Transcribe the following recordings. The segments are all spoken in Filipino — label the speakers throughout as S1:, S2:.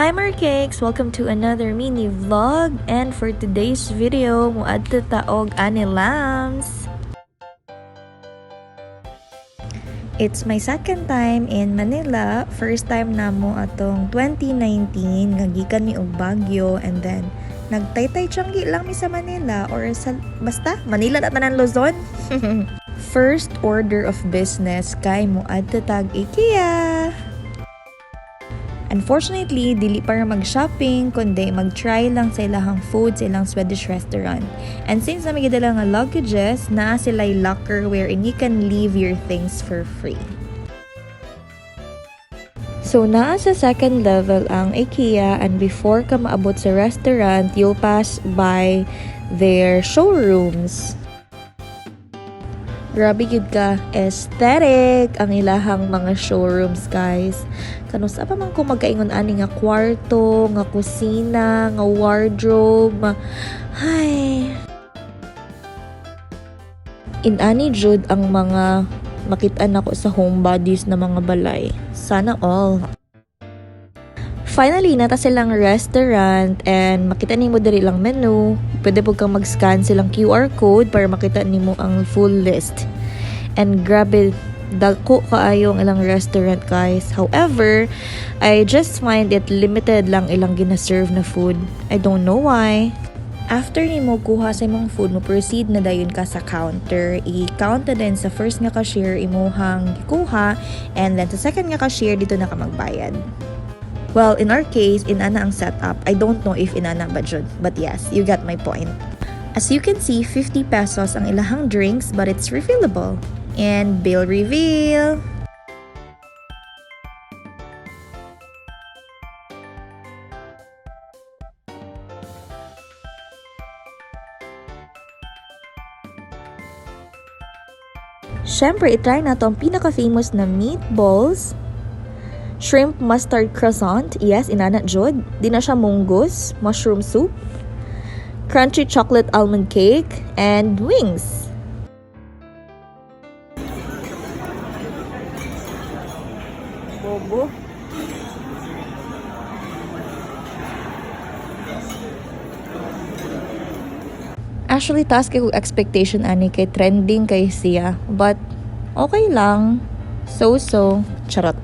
S1: Hi Marcakes! Welcome to another mini vlog, and for today's video, muadto ta og Anilams. It's my second time in Manila. First time namo atong 2019 nga gikan mi og Baguio, and then nagtaytay-tiyanggi lang mi sa Manila or sa basta Manila na tanan Luzon. First order of business kay muadto tag IKEA. Unfortunately, dili para mag-shopping, kundi mag-try lang sa ilahang food sa ilang Swedish restaurant. And since na may gidala nga luggages, naa sila'y locker wherein you can leave your things for free. So, naa sa second level ang IKEA, and before ka maabot sa restaurant, you'll pass by their showrooms. Grabe gid ka aesthetic ang ilahang mga showrooms, guys. Kanusa pa man ko magkaingon ani nga kwarto, nga kusina, nga wardrobe. Ay. Inani jud ang mga makit-an ako sa homebodies na mga balay. Sana all. Finally, nata silang restaurant, and makita nimo diri lang menu. Pwede po kang mag-scan silang QR code para makita nimo ang full list. And grabe, dako kaayo ang ilang restaurant, guys. However, I just find it limited lang ilang gina-serve na food. I don't know why. After nimo kuha sa imong food, mo proceed na dayon ka sa counter. I-count na din sa first nga cashier imuhang gikuha, and then sa second nga cashier dito na ka magbayad. Well, in our case, inana ang setup. I don't know if inana ba jud, but yes, you got my point. As you can see, 50 pesos ang ilahang drinks, but it's refillable. And bill reveal! Syempre, itry na to ang pinaka-famous na meatballs. Shrimp mustard croissant, yes, inana jud. Di na siya munggus, mushroom soup, crunchy chocolate almond cake, and wings. Bobo. Actually, taas kay expectation ani kay trending kay siya, but okay lang. So, charot.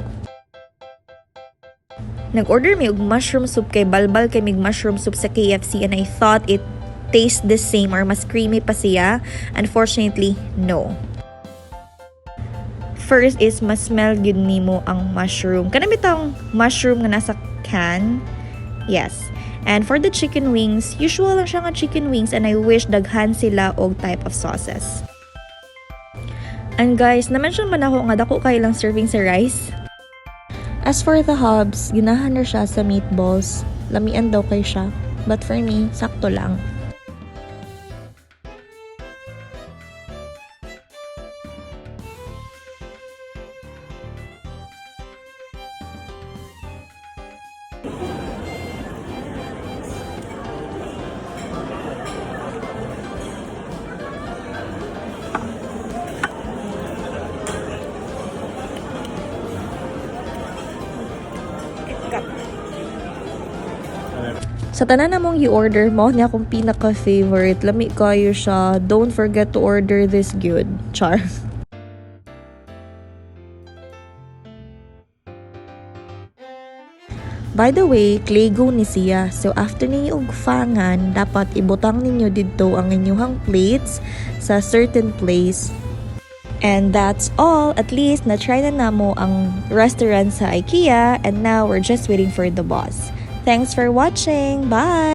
S1: Nag-order mi og mushroom soup kay balbal kay mig mushroom soup sa KFC, and I thought it tastes the same or mas creamy pa siya. Unfortunately, no. First is mas smell gyud nimo ang mushroom. Kana bitang mushroom nga nasa can. Yes. And for the chicken wings, usual lang siya nga chicken wings, and I wish daghan sila og type of sauces. And guys, na-mention man ako nga dako kay lang serving sa rice. As for the hubs, ginahan na siya sa meatballs. Lamian daw kay siya. But for me, sakto lang. Sa tanan namong i-order mo, niya akong pinaka-favorite. Lami kayo siya. Don't forget to order this good. Char. By the way, Claygo ni siya. So after ninyo og fangan, dapat ibutang ninyo dito ang inyong plates sa certain place. And that's all. At least na-try na namo ang restaurant sa IKEA, and now we're just waiting for the boss. Thanks for watching. Bye!